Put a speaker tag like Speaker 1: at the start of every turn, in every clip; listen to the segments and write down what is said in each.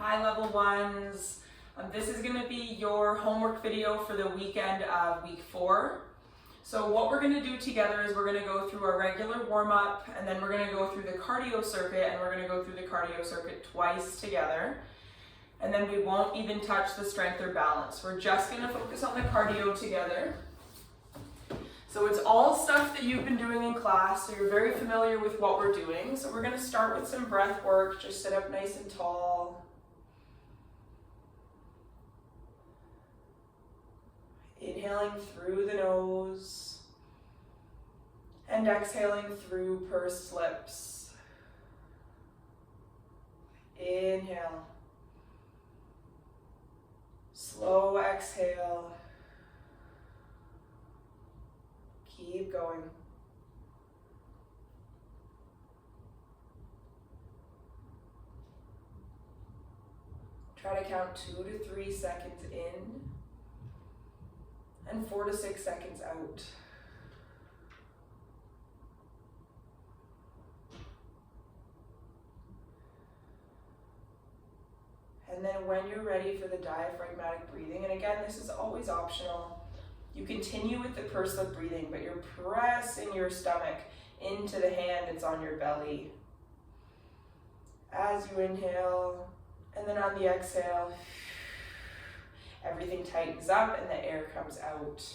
Speaker 1: Hi level ones. This is going to be your homework video for the weekend of week 4. So what we're going to do together is we're going to go through our regular warm-up, and then we're going to go through the cardio circuit, and we're going to go through the cardio circuit twice together. And then we won't even touch the strength or balance. We're just going to focus on the cardio together. So it's all stuff that you've been doing in class, so you're very familiar with what we're doing. So we're going to start with some breath work. Just sit up nice and tall. Inhaling through the nose and exhaling through pursed lips. Inhale. Slow exhale. Keep going. Try to count 2 to 3 seconds in and 4 to 6 seconds out. And then when you're ready for the diaphragmatic breathing, and again, this is always optional, you continue with the pursed lip breathing, but you're pressing your stomach into the hand that's on your belly. As you inhale, and then on the exhale, everything tightens up and the air comes out.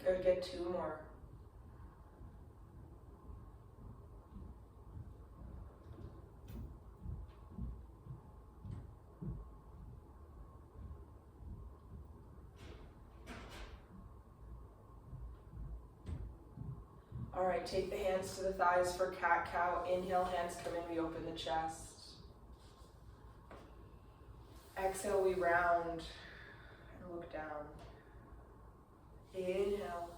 Speaker 1: Good, get 2 more. All right, take the hands to the thighs for cat-cow. Inhale, hands come in, we open the chest. Exhale, we round and look down. Inhale.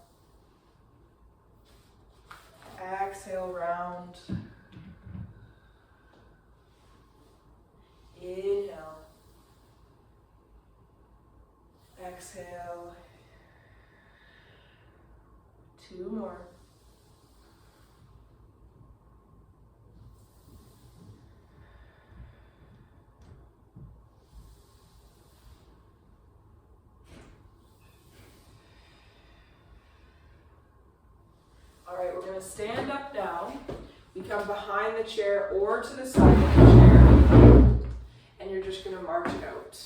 Speaker 1: Exhale, round. Inhale. Exhale. 2 more. Alright, we're going to stand up now. We come behind the chair or to the side of the chair, and you're just going to march it out.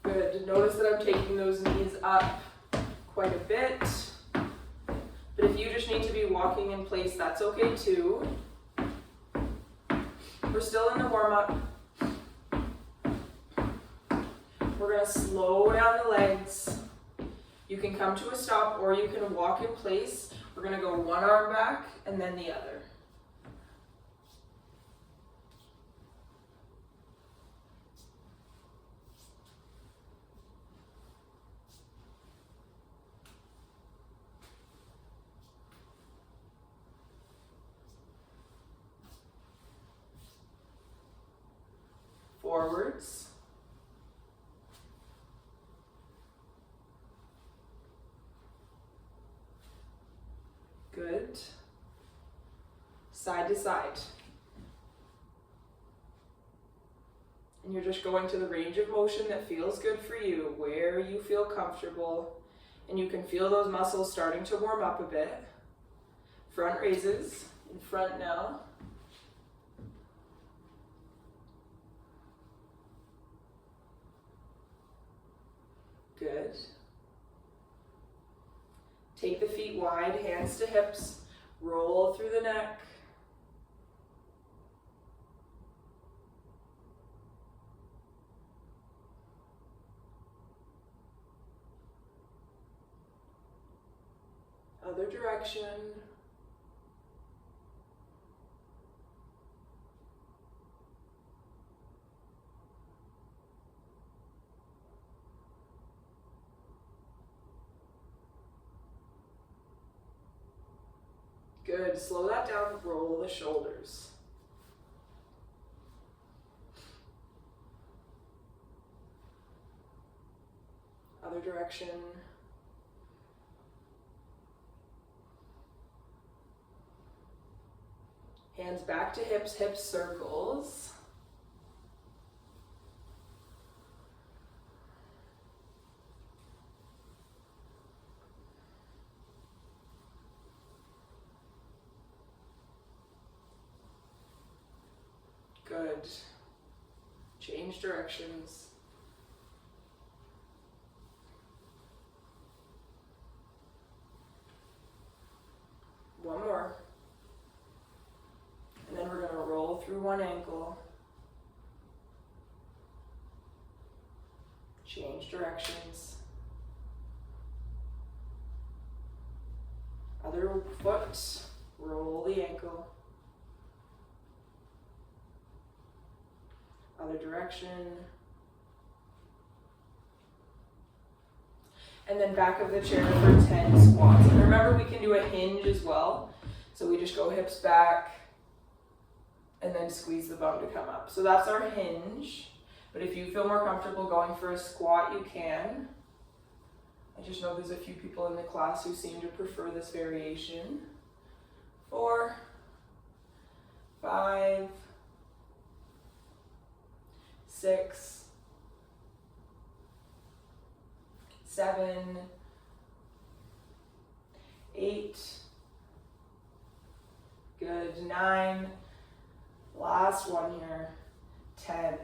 Speaker 1: Good. Notice that I'm taking those knees up quite a bit, but if you just need to be walking in place, that's okay too. We're still in the warm-up. We're going to slow down the legs. You can come to a stop or you can walk in place. We're going to go one arm back and then the other. Forwards. Good. Side to side. And you're just going to the range of motion that feels good for you, where you feel comfortable, and you can feel those muscles starting to warm up a bit. Front raises, in front now. Good. Take the feet wide, hands to hips, roll through the neck. Other direction. Good. Slow that down. Roll the shoulders. Other direction. Hands back to hips, hip circles. Good. Change directions. One more. And then we're going to roll through one ankle. Change directions. Other foot, roll the ankle. Other direction. And then back of the chair for 10 squats. And remember, we can do a hinge as well. So we just go hips back and then squeeze the bum to come up. So that's our hinge. But if you feel more comfortable going for a squat, you can. I just know there's a few people in the class who seem to prefer this variation. 4, 5, 6, 7, 8, good, 9, last one here, 10.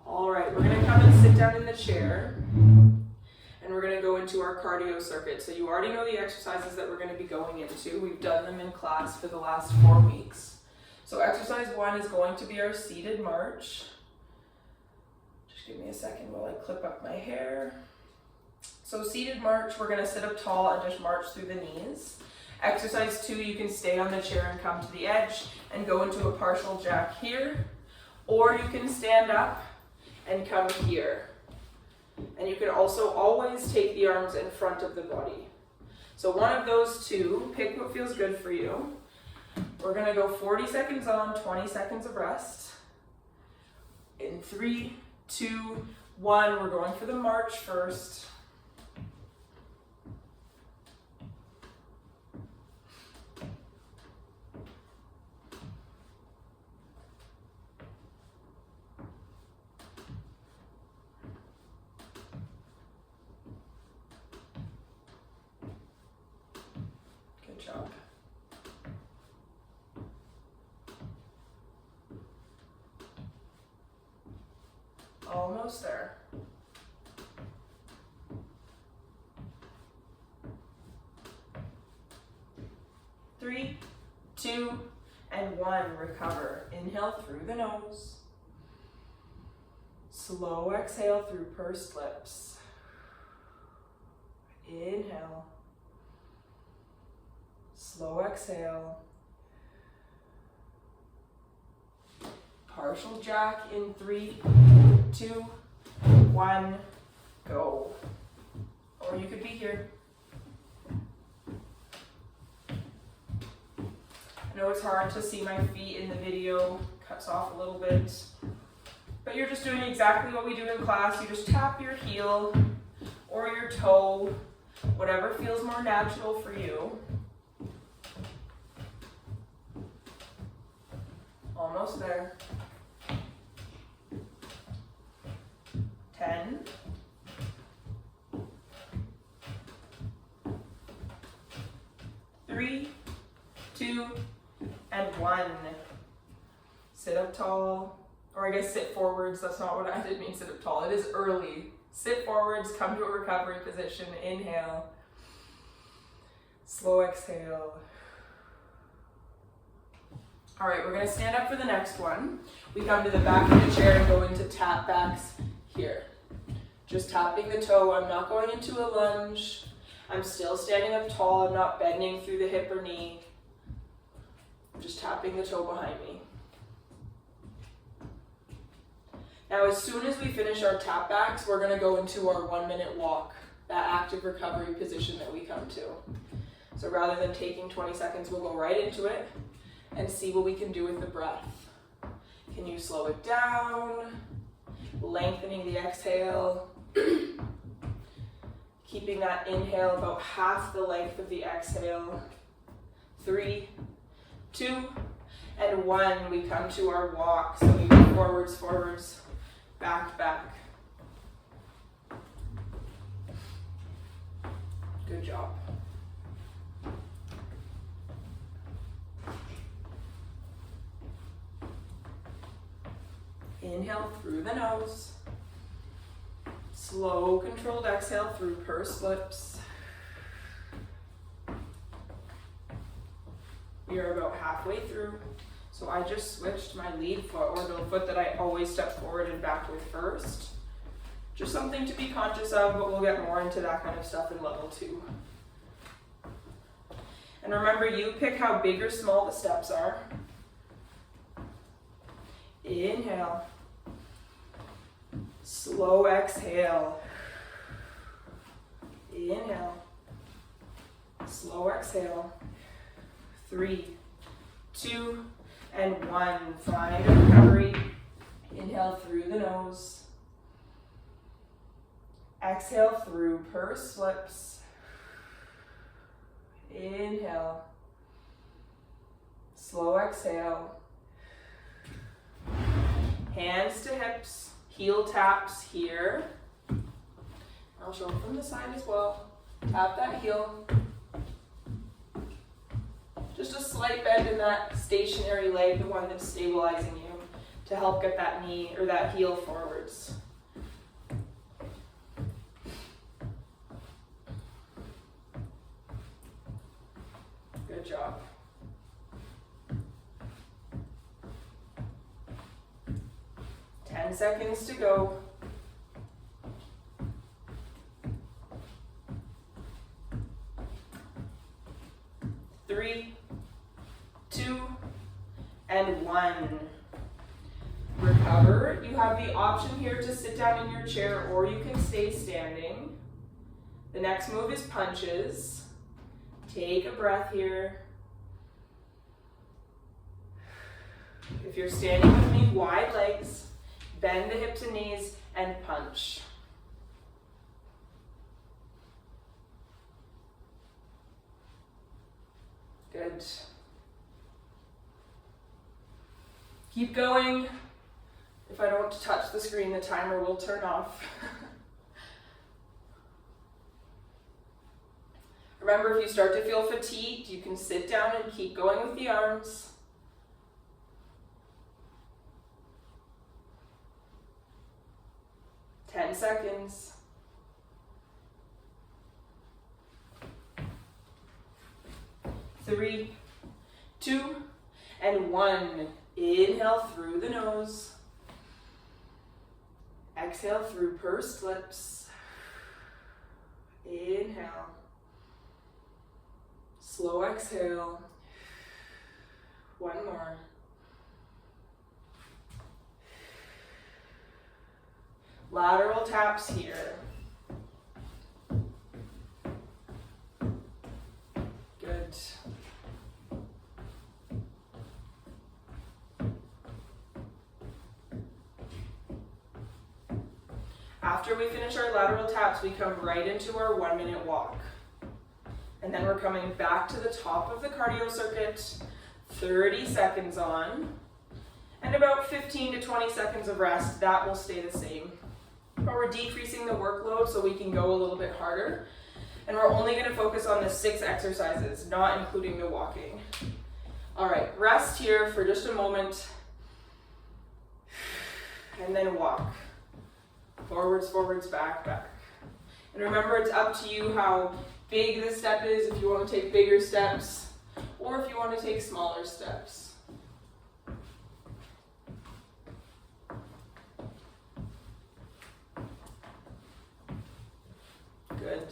Speaker 1: All right, we're gonna come and sit down in the chair and we're gonna go into our cardio circuit. So you already know the exercises that we're gonna be going into. We've done them in class for the last 4 weeks. So exercise 1 is going to be our seated march. Just give me a second while I clip up my hair. So seated march, we're gonna sit up tall and just march through the knees. Exercise 2, you can stay on the chair and come to the edge and go into a partial jack here, or you can stand up and come here. And you can also always take the arms in front of the body. So one of those two, pick what feels good for you. We're gonna go 40 seconds on, 20 seconds of rest. In 3, 2, 1, we're going for the march first. Good job. Almost there. 3, 2, and 1. Recover. Inhale through the nose. Slow exhale through pursed lips. Inhale. Slow exhale. Partial jack in 3, 2, 1, go. Or you could be here. I know it's hard to see my feet in the video, cuts off a little bit, but you're just doing exactly what we do in class. You just tap your heel or your toe, whatever feels more natural for you. Almost there. 10. 3, 2, and 1. Sit up tall, or I guess sit forwards. That's not what I did mean sit up tall. It is early. Sit forwards, come to a recovery position. Inhale. Slow exhale. All right, we're gonna stand up for the next one. We come to the back of the chair and go into tap backs here. Just tapping the toe. I'm not going into a lunge. I'm still standing up tall. I'm not bending through the hip or knee. I'm just tapping the toe behind me. Now, as soon as we finish our tap backs, we're gonna go into our 1-minute walk that active recovery position that we come to. So rather than taking 20 seconds, we'll go right into it and see what we can do with the breath. Can you slow it down? Lengthening the exhale. Keeping that inhale about half the length of the exhale. 3, 2, and 1. We come to our walk. So we go forwards, forwards, back, back. Good job. Inhale through the nose. Slow, controlled exhale through pursed lips. We are about halfway through. So I just switched my lead foot, or the foot that I always step forward and back with first. Just something to be conscious of, but we'll get more into that kind of stuff in level 2. And remember, you pick how big or small the steps are. Inhale. Slow exhale. Inhale. Slow exhale. 3, 2, and 1. Find a recovery. Inhale through the nose. Exhale through pursed lips. Inhale. Slow exhale. Hands to hips. Heel taps here. I'll show it from the side as well. Tap that heel. Just a slight bend in that stationary leg, the one that's stabilizing you, to help get that knee or that heel forwards. Good job. Seconds to go. 3, 2, and 1. Recover. You have the option here to sit down in your chair, or you can stay standing. The next move is punches. Take a breath here. If you're standing with me, wide legs. Bend the hips and knees and punch. Good. Keep going. If I don't touch the screen, the timer will turn off. Remember, if you start to feel fatigued, you can sit down and keep going with the arms. 10 seconds. 3, 2, and 1. Inhale through the nose. Exhale through pursed lips. Inhale. Slow exhale. 1 more. Lateral taps here. Good. After we finish our lateral taps, we come right into our 1-minute walk. And then we're coming back to the top of the cardio circuit, 30 seconds on, and about 15 to 20 seconds of rest. That will stay the same. But we're decreasing the workload so we can go a little bit harder. And we're only going to focus on the 6 exercises, not including the walking. All right, rest here for just a moment. And then walk. Forwards, forwards, back, back. And remember, it's up to you how big the step is, if you want to take bigger steps, or if you want to take smaller steps. Good.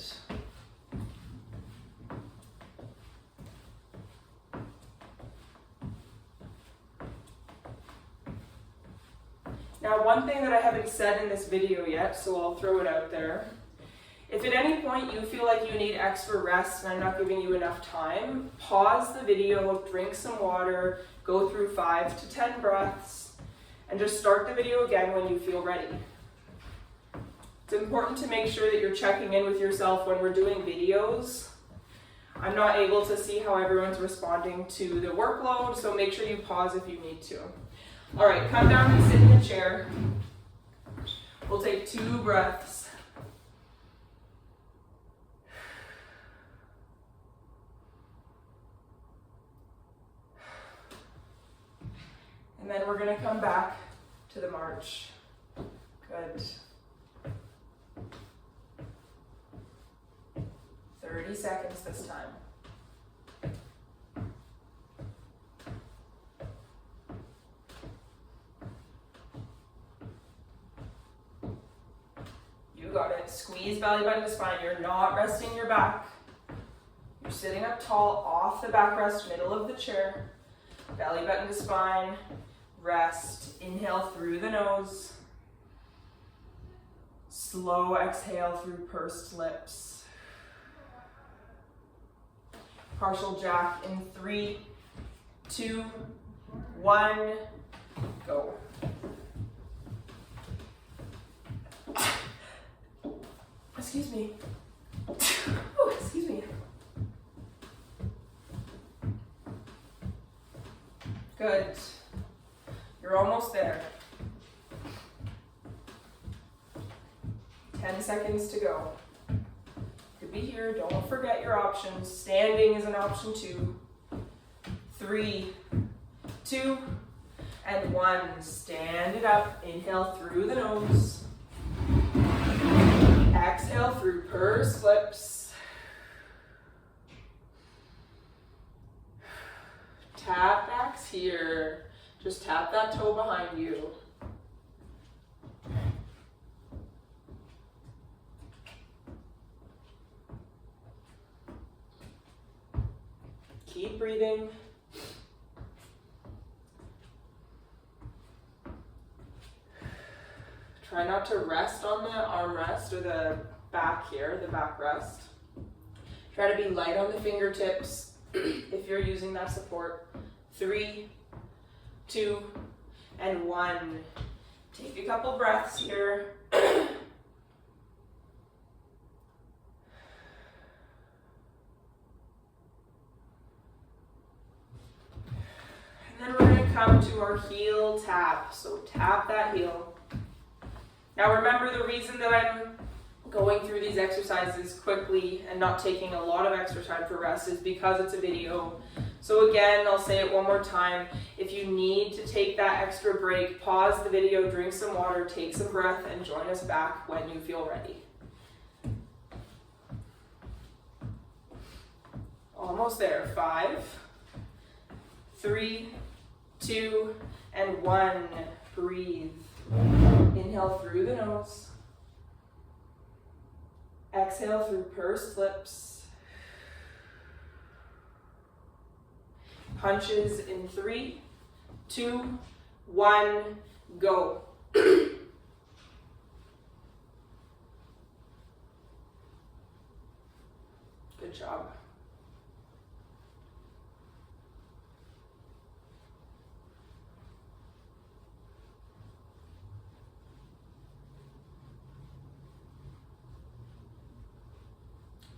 Speaker 1: Now, one thing that I haven't said in this video yet, so I'll throw it out there, If at any point you feel like you need extra rest and I'm not giving you enough time, pause the video, drink some water, go through 5 to 10 breaths, and just start the video again when you feel ready. It's important to make sure that you're checking in with yourself when we're doing videos. I'm not able to see how everyone's responding to the workload, so make sure you pause if you need to. All right, come down and sit in the chair. We'll take 2 breaths. And then we're going to come back to the march. Good. 30 seconds this time. You got it. Squeeze belly button to spine. You're not resting your back. You're sitting up tall, off the backrest, middle of the chair. Belly button to spine. Rest. Inhale through the nose. Slow exhale through pursed lips. Partial jack in 3, 2, 1, go. Excuse me. Oh, excuse me. Good. You're almost there. 10 seconds to go. Be here, don't forget your options. Standing is an option too. 3, 2, and 1. Stand it up. Inhale through the nose. Exhale through pursed lips. Tap backs here. Just tap that toe behind you. Keep breathing. Try not to rest on the armrest or the back here, the backrest. Try to be light on the fingertips if you're using that support. 3, 2, and 1. Take a couple breaths here. And then we're going to come to our heel tap. So tap that heel. Now remember, the reason that I'm going through these exercises quickly and not taking a lot of extra time for rest is because it's a video. So again, I'll say it one more time. If you need to take that extra break, pause the video, drink some water, take some breath, and join us back when you feel ready. Almost there. 5, 3, 2, and 1. Breathe. Inhale through the nose. Exhale through pursed lips. Punches in 3, 2, 1, go. Good job.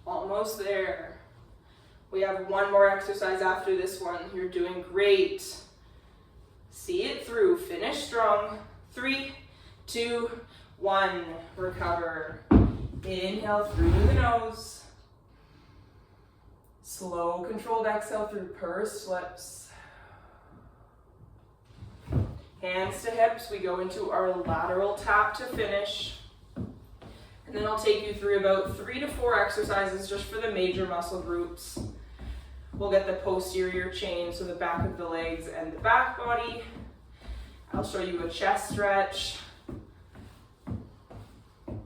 Speaker 1: Almost there. We have one more exercise after this one. You're doing great. See it through. Finish strong. 3, 2, 1. Recover. Inhale through the nose. Slow, controlled exhale through pursed lips. Hands to hips. We go into our lateral tap to finish. And then I'll take you through about 3 to 4 exercises just for the major muscle groups. We'll get the posterior chain, so the back of the legs and the back body. I'll show you a chest stretch. And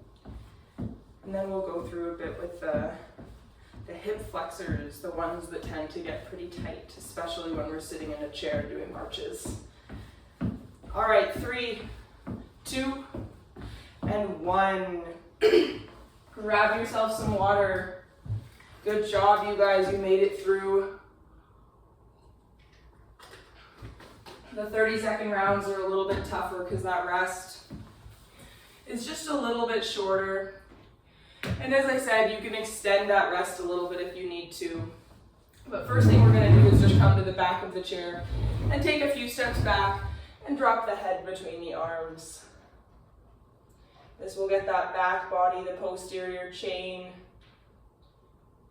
Speaker 1: then we'll go through a bit with the hip flexors, the ones that tend to get pretty tight, especially when we're sitting in a chair doing marches. All right, 3, 2, and 1. Grab yourself some water. Good job, you guys. You made it through. The 30-second rounds are a little bit tougher because that rest is just a little bit shorter. And as I said, you can extend that rest a little bit if you need to. But first thing we're going to do is just come to the back of the chair and take a few steps back and drop the head between the arms. This will get that back body, the posterior chain,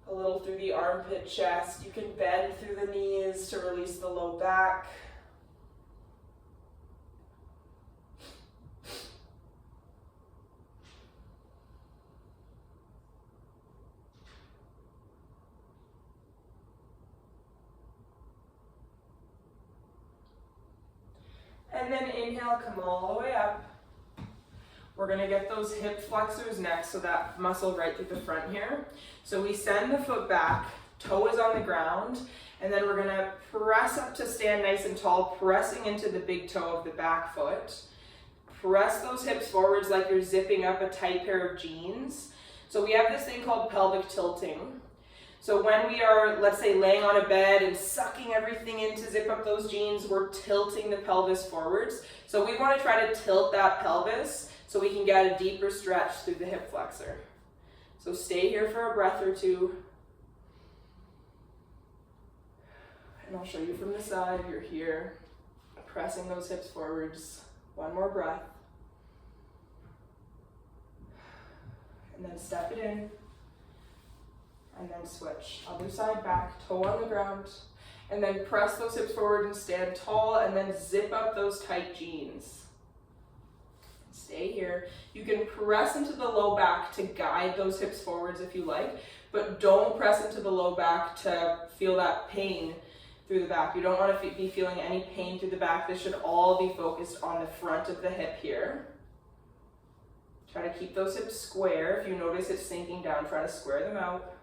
Speaker 1: a little through the armpit chest. You can bend through the knees to release the low back. And then inhale, come all the way up. We're gonna get those hip flexors next, so that muscle right through the front here. So we send the foot back, toe is on the ground, and then we're gonna press up to stand nice and tall, pressing into the big toe of the back foot. Press those hips forwards like you're zipping up a tight pair of jeans. So we have this thing called pelvic tilting. So when we are, let's say, laying on a bed and sucking everything in to zip up those jeans, we're tilting the pelvis forwards. So we want to try to tilt that pelvis so we can get a deeper stretch through the hip flexor. So stay here for a breath or two. And I'll show you from the side. You're here, pressing those hips forwards. One more breath. And then step it in. And then switch. Other side back, toe on the ground. And then press those hips forward and stand tall, and then zip up those tight jeans. Stay here. You can press into the low back to guide those hips forwards if you like, but don't press into the low back to feel that pain through the back. You don't want to be feeling any pain through the back. This should all be focused on the front of the hip here. Try to keep those hips square. If you notice it's sinking down, try to square them out.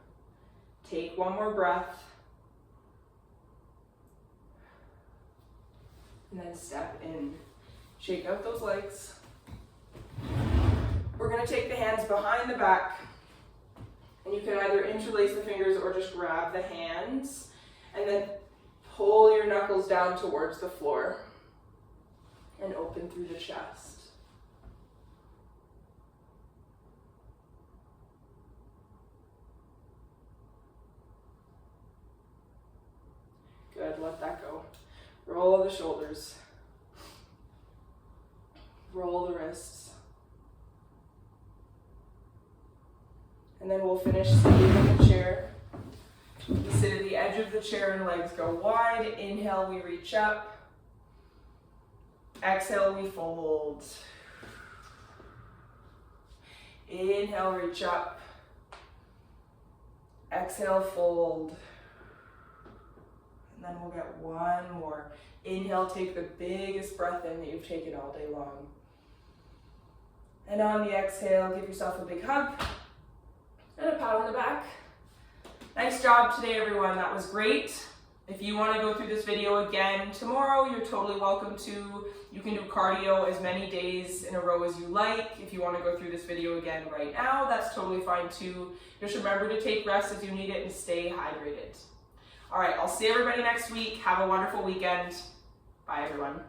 Speaker 1: Take one more breath. And then step in. Shake out those legs. We're going to take the hands behind the back. And you can either interlace the fingers or just grab the hands. And then pull your knuckles down towards the floor. And open through the chest. Good, let that go. Roll the shoulders. Roll the wrists. And then we'll finish sitting in the chair. We sit at the edge of the chair and legs go wide. Inhale, we reach up. Exhale, we fold. Inhale, reach up. Exhale, fold. And then we'll get one more. Inhale, take the biggest breath in that you've taken all day long. And on the exhale, give yourself a big hug and a pat on the back. Nice job today, everyone. That was great. If you want to go through this video again tomorrow, you're totally welcome to. You can do cardio as many days in a row as you like. If you want to go through this video again right now, that's totally fine too. Just remember to take rest as you need it and stay hydrated. All right, I'll see everybody next week. Have a wonderful weekend. Bye, everyone.